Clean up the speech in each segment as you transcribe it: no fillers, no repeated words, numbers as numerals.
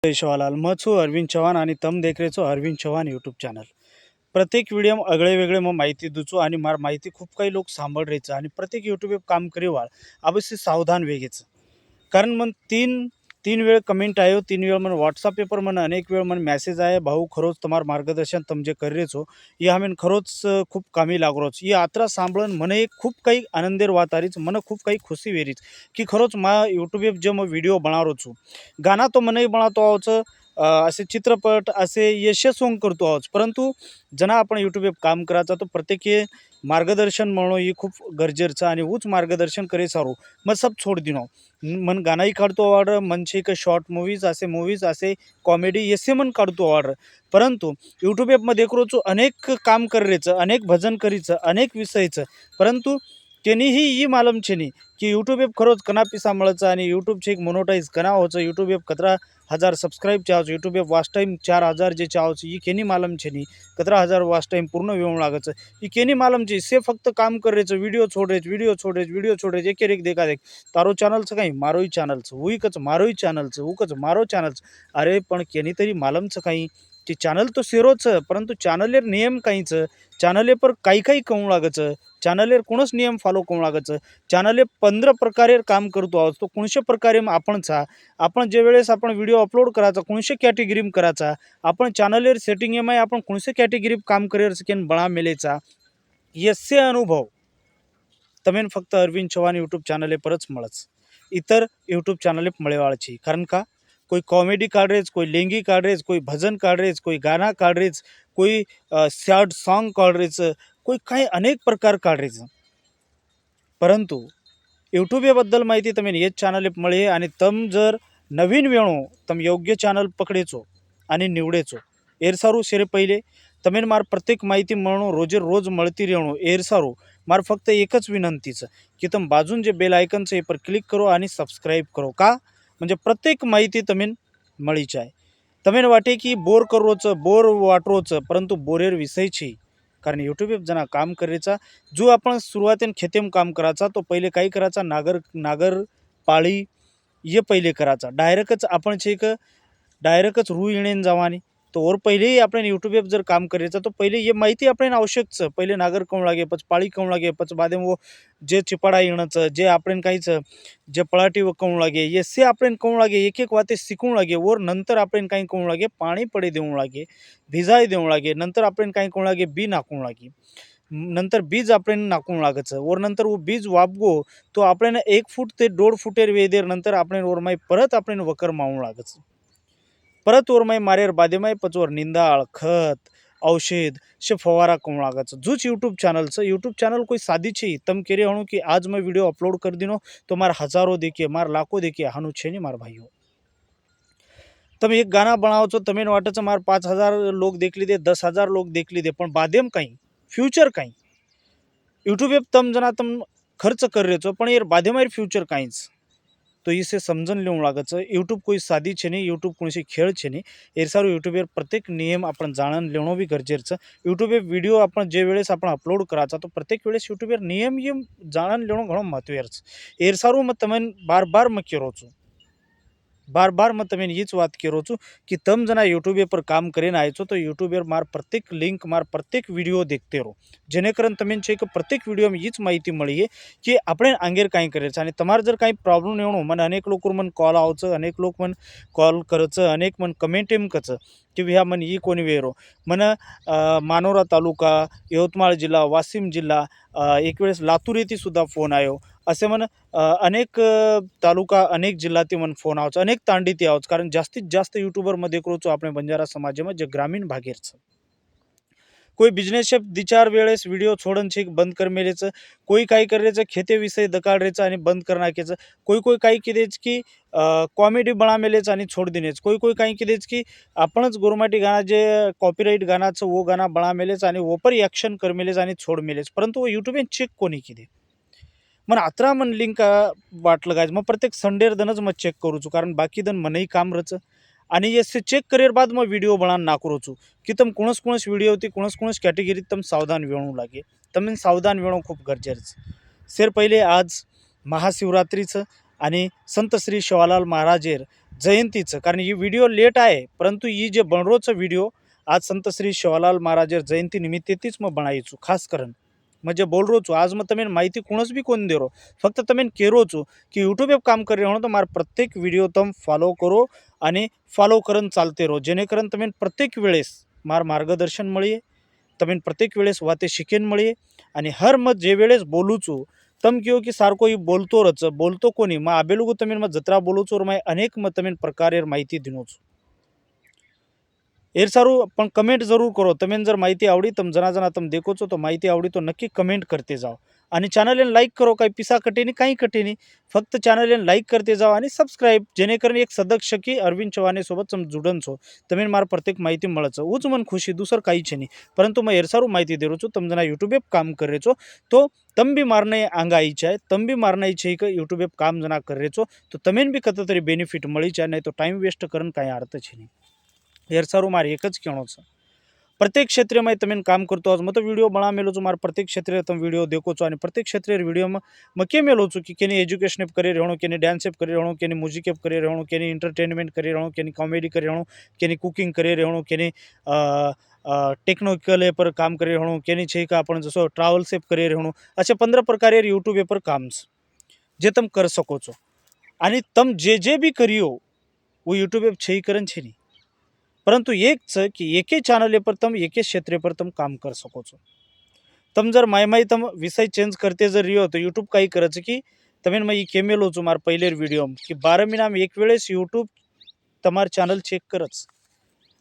जय शिवालाल मैं छू अरविंद चव्हाण आणि तम देख रहे छो अरविंद चव्हाण यूट्यूब चॅनल. प्रत्येक व्हिडिओ अगळे वेगळे मग माहिती दूचो आणि मार माहिती खूप काही लोक सांभाळ रहायचं आणि प्रत्येक यूट्यूब काम करीवाळ अवश्य सावधान वेगेचं. कारण मग तीन तीन वेळ कमेंट आयो, तीन वेळ मन व्हॉट्सअप पेपर मन अनेक वेळ मन मेसेज आहे, भाऊ खरोच तुम्हार मार्गदर्शन तुम जे कर रहे छो ये हमें खरोच खूप कामी लागू रोच. ये यात्रा सांभळून મને खूप काही आनंदेर વાત આરીच, મને खूप काही खुशी વેરીच की खरोच मा यूट्यूब जे मग व्हिडिओ बनावरो છું. गाना तो મને बनावतो आहोच, असे चित्रपट असे यशस्वी सॉन्ग करतो आहोत, परंतु जना आपण यूट्यूब काम करायचा तो प्रत्येक मार्गदर्शन म्हणून ही खूप गरजेचं आणि उच मार्गदर्शन करे सारू मग सब छोड दिनो. मन गानाही काढतो ऑर्डर मनचे एक शॉर्ट मूवीज असे कॉमेडी येसे मन काढतो ऑर्डर. परंतु यूट्यूबमध्ये करोचो अनेक काम करेचं, अनेक भजन करीचं, अनेक विषयचं, परंतु त्यांनीही ही मालूम छेनी की यूट्यूब खरोच कना पिसा मिळायचं आणि यूट्यूबचे एक मोनोटाईज कना होचं. यूट्यूब 17,000 सबस्क्राईब चाहूच, यूट्यूब वॉच टाईम 4,000 जे चाहूच ही केनी मालूम छेनी 17,000 वॉच टाईम पूर्ण वेळ लागायचं ही केनी मालूम छे. से फक्त काम करायचं, व्हिडिओ छोडेच एक एक देखा देख तारो चॅनलचं काही मारोही चॅनलचं उईकच मारोही चॅनलचं उकच मारो चॅनलचं. अरे पण केनी तरी मालमचं काही ते चॅनल तो सेरोचं, परंतु चॅनलेर नियम काहीचं, चॅनले पर काही काही कहून लागायचं, चॅनलेर कोणच नियम फॉलो करून लागायचं. चॅनले 15 प्रकारे काम करतो आहोत, तो कोणशे प्रकारे आपण जे वेळेस आपण व्हिडिओ अपलोड करायचा कोणशे कॅटेगरी करायचा, आपण चॅनलेर सेटिंग एम आपण कोणशे कॅटेगरी काम करेर सकेन बळा मेलेचा यसे अनुभव तमेन फक्त अरविंद चव्हाण यूट्यूब चॅनल परच મળच. इतर यूट्यूब चॅनल મળેવાળછી. कारण का कोई कॉमेडी काढ रेच, कोई लेंगी काढ रेच, कोई भजन काढ रेच, कोई गाना काढ रेच, कोई सॅड सॉन्ग काढ रेच, कोई काही अनेक प्रकार काढ रेच. परंतु यूट्यूबबद्दल माहिती તમે એ જ ચેનલ મળે અને તમ જર નવીન વેણો તમ યોગ્ય ચેનલ પકડેચો आणि निवडेचो. एरसारू शेरे पहिले तमेन मार प्रत्येक माहिती म्हणून रोजे रोज મળતી રહેणो एरसारू मार फक्त एकच विनंतीचं की तम बाजून जे बेल आयकनचं हे पर क्लिक करो आणि सबस्क्राईब करो. का म्हणजे प्रत्येक माहिती तमेन મળીच आहे. तमेन वाटे की बोर करोचं बोर वाटरोचं, परंतु बोरेर विषयची कारण यूट्यूब जना काम करायचा जो आपण सुरुवातीन खेतेम काम करायचा तो पहिले काही करायचा नागर पाळी ये पहिले करायचा डायरेक्टच आपण छेक डायरेक्टच रू येणेन जावानी तो और पहिलेही आपण यूट्यूब जर काम करायचं तो पहिले ये माहिती आपण आवश्यकच. पहिले नागर कोण लागे पच पाळी कोण लागे पच बादे वो जे चिपाडा येणंचं जे आपण काहीच जे पळाटी कोण लागे ये से आपण कोण लागे एक एक वाते शिकून लागे और नंतर आपण काही कोण लागे पाणी पडे देऊन लागे, भिजाई देऊन लागे, नंतर आपण काही कोण लागे बी नाकून लागे, नंतर बीज आपण नाकून लागायचं और नंतर वो बीज वापगो तो आपण 1 फूट ते 1.5 फुटेर वेदेर नंतर आपण ओरमाई परत आपण वकर मावून लागायचं. परत ओरमाई मारेर बादेमाई पचवर निंदाळ खत औषध शे फवारा करून लागायचं. जूच यूट्यूब चॅनल कोई सादी छी तम केरे हणु कि आज मैं वीडियो अपलोड कर दिनो तो मार हजारों देखिए मार लाखों देखिए हानु छे नहीं मार भाइयों. તમે એક ગાના બનાવો છો તમે વાટે છે મારે 5,000 लोग देख लीधे 10,000 लोग देख लीधे पण बादेम काही फ्युचर काही यूट्यूब तम जना तम खर्च कर रहे छो पण यार बादेमार फ्युचर काहीच. तो इसे समजून लिहून लागायचं. यूट्यूब कोई साधी छे नाही, यूट्यूब कोणशी खेळ छे नाही. एरसारू यूट्यूबवर प्रत्येक नियम आपण जाणून लिहिणं बी गरजेचं. यूट्यूब व्हिडिओ आपण जे वेळेस आपण अपलोड करायचा तो प्रत्येक वेळेस यूट्यूबवर नियम जाणून लिहिणं घणं महत्त्वाचं. एरसारू मग તમે बार मग केरो છો बार मैं तमें ये बात करो छूँ कि तम जना यूट्यूब पर काम करीने आए छो तो यूट्यूब मार प्रत्येक लिंक मार प्रत्येक वीडियो देखते रहो जेणेकरून तमें छे प्रत्येक वीडियो में ये माहिती मळी है कि આપણે आंगेर काही करायचं आणि તમારે जर काही प्रॉब्लेम येणो મને अनेक लोक मन कॉल आवचं, अनेक लोक मन कॉल करायचं, अनेक मन कमेंट एम कचं की ह्या मन ही कोणी वेरो मन मानोरा तालुका, यवतमाळ जिल्हा, वाशिम जिल्हा, एक वेळेस लातूर येथे सुद्धा फोन आयो असे मन अनेक तालुका अनेक जिल्ह्यात मन फोन आवच, अनेक तांडीती आवच. कारण जास्तीत जास्त यूट्यूबरमध्ये करूचो आपण बंजारा समाजामध्ये जे ग्रामीण भागेरचं कोई बिझनेस दिचार वेळेस व्हिडिओ छोडन छे बंद कर मेलेचं, कोई काही करायचं खेते विषय दकाळ रेचं आणि बंद कर नाकेचं, कोई काही किदेच की कॉमेडी बना मेलेचं आणि छोड देनेच, कोई काही किदेच की आपणच गोरमाटी गाणं जे कॉपीराईट गाण्याचं वो गाणं बना मेलेच आणि ओपर ॲक्शन कर मेलेच आणि छोड मेलेच, परंतु यूट्यूब चेक कोणी किदे मन अत्रा मन लिंक वाटलं गायज मग प्रत्येक संडेर दनच मग चेक करूचू कारण बाकी दन मनही काम रचं आणि ये चेक करेर बाद मग व्हिडिओ बनान नाकरोचू की तम कोणस व्हिडिओ होती कोणस कॅटेगरीत तम सावधान वेणू लागे. तमें सावधान वेणं खूप गरजेचं. सेर पहिले आज महाशिवरात्रीचं आणि संत श्री शिवालाल महाराजेर जयंतीचं, कारण ही व्हिडिओ लेट आहे, परंतु ही जे बनरोजचं व्हिडिओ आज संत श्री शिवालाल महाराज जयंती निमित्ते तीच मग बनायचो खास करून म्हणजे बोल रो छो आज मग તમે માહિતી કોણસ બી કોણ દેરો ફક્ત તમે કેરો છો કે યુટ્યુબ એપ કામ કરી રહ્યો તો મારા પ્રત્યેક વિડીયો તમે ફોલો કરો અને ફોલો કરીને ચાલતે રહો જેને કરીને તમે પ્રત્યેક વેળેસ મારા માર્ગદર્શન મળીએ તમે પ્રત્યેક વેળેસ વાતે શીખીને મળીએ અને હર મત જે વેળેસ બોલું છું તમે કહો કે સારકો એ બોલતો રચ બોલતો કોની માં આબેલું તમે જત્રા બોલું છું મેં અનેક મત તમે પ્રકારે માહિતી દીનો છું સારું પણ કમેન્ટ જરૂર કરો તમે જर માહિતી આવડી તમે જણા તમે દેખો છો તો માહિતી આવડી તો નક્કી કમેન્ટ કરते जाओ आणि चॅनलને लाईक करो काही पिसा कटेनी काही कटेनी फक्त चॅनलને लाईक करते जाओ आणि सबस्क्राईब जेणेकरून एक सदस्य की अरविंद चव्हाणे सोबत जुडन છો તમે મારા પ્રત્યેક માહિતી મળે છે ઉચ મન ખુશી દૂસર કાંઈ છે નહીં પરંતુ मैं સારું માહિતી દે રહ્યો છું તમે જણા યુટ્યુબ એપ કામ કરી રહ્યો છો તો તમે બી મારને આંગા આવી છે તમે બી મારને આવી છે કે યુટ્યુબ એપ કામ જણા કરી રહ્યો છો તો તમે બી કતો તરી બેનિફિટ મળી છે નહીં તો ટાઈમ વેસ્ટ કરીને કાંઈ અર્થ છે નહીં સારું મારે એક જ કહેણો છે प्रत्येक क्षेत्र में તમે કામ કરતો હો मैं तो वीडियो बना मेलो छूँ मारे प्रत्येक क्षेत्र તમે वीडियो देखो छो प्रत्येक क्षेत्र वीडियो में मैं के मेलो छूँ कि केनी एज्युकेशन एप करी रहणो केनी डांस एप करी रहणो केनी म्यूजिक एप करी रहणो केनी एंटरटेनमेंट करी रहणो केनी कॉमेडी करी रहणो केनी कुकिंग करी रहणो केनी टेक्निकल एप पर काम करी रहणो केनी छे का आपण जसो ट्रॅव्हल्स एप करी रहणो असे 15 प्रकारे यूट्यूब एप पर काम जे તમે कर सको છો आणि તમે जे भी करियो वो यूट्यूब एप छे करन छे नहीं परंतु एक छ कि एके चॅनल पर तुम एके क्षेत्र पर तुम काम कर सको છો तुम जर माय तुम विषय चेंज करते जर रियो तो यूट्यूब काही करायचं की તમે मैं केमेलो છું મારા પહેલે વિડીયો કે 12 મહિનામાં એક વેળેસ यूट्यूब તમાર ચેનલ ચેક કરच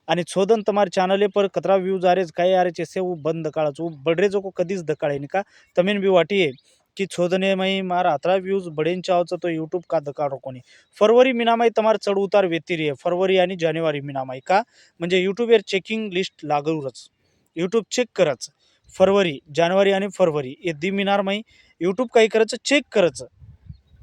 आणि शोधन તમાર चॅनल पर कतरा व्ह्यूज आ रे काय आ रे से वो बंद दकाळाचो बडरे जो को कधीच दकाळे नहीं का તમે बी वाटिये कि शोधने में मारा अतरा व्ह्यूज बडेन चावचं तो यूट्यूब का दकाळो कोणी फरवरी महिनामाई તમાર चढ उतार वेती रे फरवरी आणि जानेवारी महिनामाई का म्हणजे YouTube were checking list लागूरच YouTube check करच फरवरी जानेवारी आणि फरवरी ये 2 महिनामाई यूट्यूब काही करायचं चेक करायचं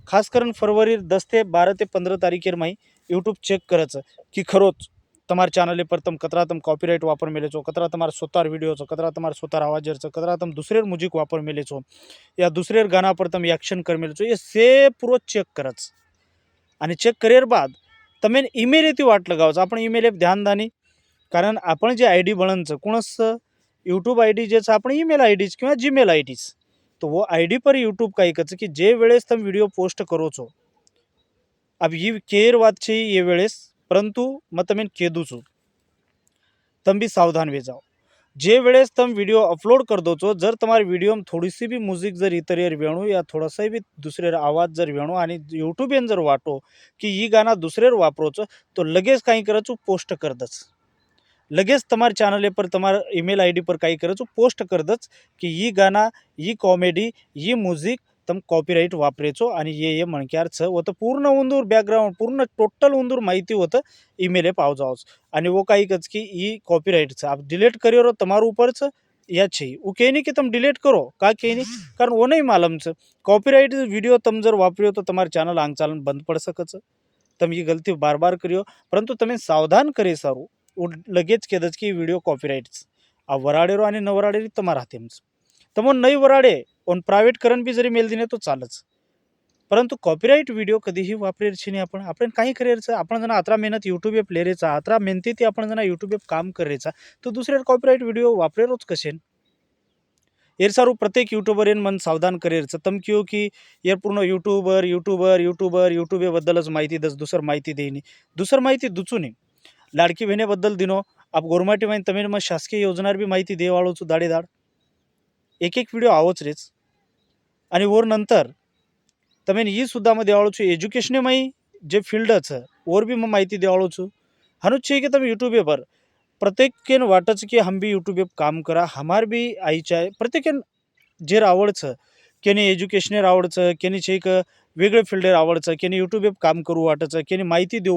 खास करून फरवरी 10 ते 12 ते 15 तारीखेर माई यूट्यूब चेक करायचं की खरोच તમારા ચેનલ પર તમે કતરા તમે કોપીરાઇટ વાપર મેલે છો કતરા તમારા સોતાર વિડીયો છો કતરા તમારા સોતાર આવાજ છે કતરા તમે દુસરેર મ્યુઝિક વાપર મેલે છો या दुसरेर गाना पर તમે એક્શન कर મેલે છો એ સે પૂરો ચેક કરच आणि चेक કર્યા બાદ તમે ईमेल येती वाट लगावच आपण ईमेल एप ध्यान दानी कारण आपण जे आयडी बनन छ कोणस यूट्यूब आयडी जे छ आपण ईमेल आयडी किंवा जीमेल आयडी तो वो आयडी पर यूट्यूब काही कच की जे वेळेस તમે વિડિયો પોસ્ટ કરો છો अब ये केर વાત છે ये वेळेस परंतु मैं તમે કીધું છું તમે બી सावधान वे जाओ जे वेळेस તમે વિડિયો अपलोड कर दो છો जर તમારી વિડિયો में थोड़ी सी भी म्यूजिक जर इतर वेणू या थोड़ा सा भी दुसरे आवाज जर वेणू आणि यूट्यूब एन जर वाटो की ही गाना दुसरेर वापरोच तो लगेच काही करायचो पोस्ट कर दच लगेच તમારા ચેનલ પર તમારા ईमेल आईडी पर काही करायचो पोस्ट कर दच की ही गाना ही कॉमेडी ही म्यूजिक तम कॉपीराइट वापरेचो आणि ये मणक्यार छ होतं पूर्ण उंदूर बॅकग्राउंड पूर्ण टोटल उंदूर माहिती होतं ईमेल पाव जाओच आणि वो काही कच की ई कॉपीराइट छ आप डिलीट करियो रो તમારું ઉપર छ या છે वो कहे नहीं कि तुम डिलीट करो का कहे नहीं कारण वो नहीं मालूम छ कॉपीराइट वीडियो तुम जर वापरियो तो તમારું चैनल आंग चालन बंद पड़ सकच तुम ये गलती बार बार करियो परंतु तुम्हें सावधान करे सारू लगेच केदच की वीडियो कॉपीराइट आ वराडेरो आणि न वराडेरी તમારા હાથે तमो नहीं वराडे और प्रायव्हेट करण बी जरी मेल दिने तो चालच परंतु कॉपीराइट व्हिडिओ कधीही वापरेरची नाही आपण काही करेरचं आपण जण अतरा मेहनत यूट्यूब एप लेरेचा अतरा मेहनती आपण जण यूट्यूब एप काम करेचा तो दुसरे कॉपीराइट व्हिडिओ वापरेरोच कशेन एर सारू प्रत्येक यूट्यूबर येन मन सावधान करेरचं तम क्यों की यार पूर्ण यूट्यूब बद्दलच माहिती दस दुसर माहिती देईनी दुसर माहिती दुचू नाही लाडकी बहिणीबद्दल दिनो आप गोरमाटी माहिती तमिळ मग शासकीय योजनार बी माहिती देवाळोचू दाडेदाड एक एक व्हिडिओ आवच रेच आणि वर नंतर તમે એ સુદ્ધામાં દેવાળું છું એજ્યુકેશનમાં જે ફિલ્ડ છે ઓર બી मैं માહિતી દેવાળું છું હનું છે કે તમે यूट्यूब पर प्रत्येक वाटच की हम भी यूट्यूब काम करा हमार भी आईच्या प्रत्येक जे आवड छ केनी एज्युकेशनर आवड छ केनी छे एक वेगळे फील्डर आवड छ केनी यूट्यूब काम करू वाटच केनी माहिती देऊ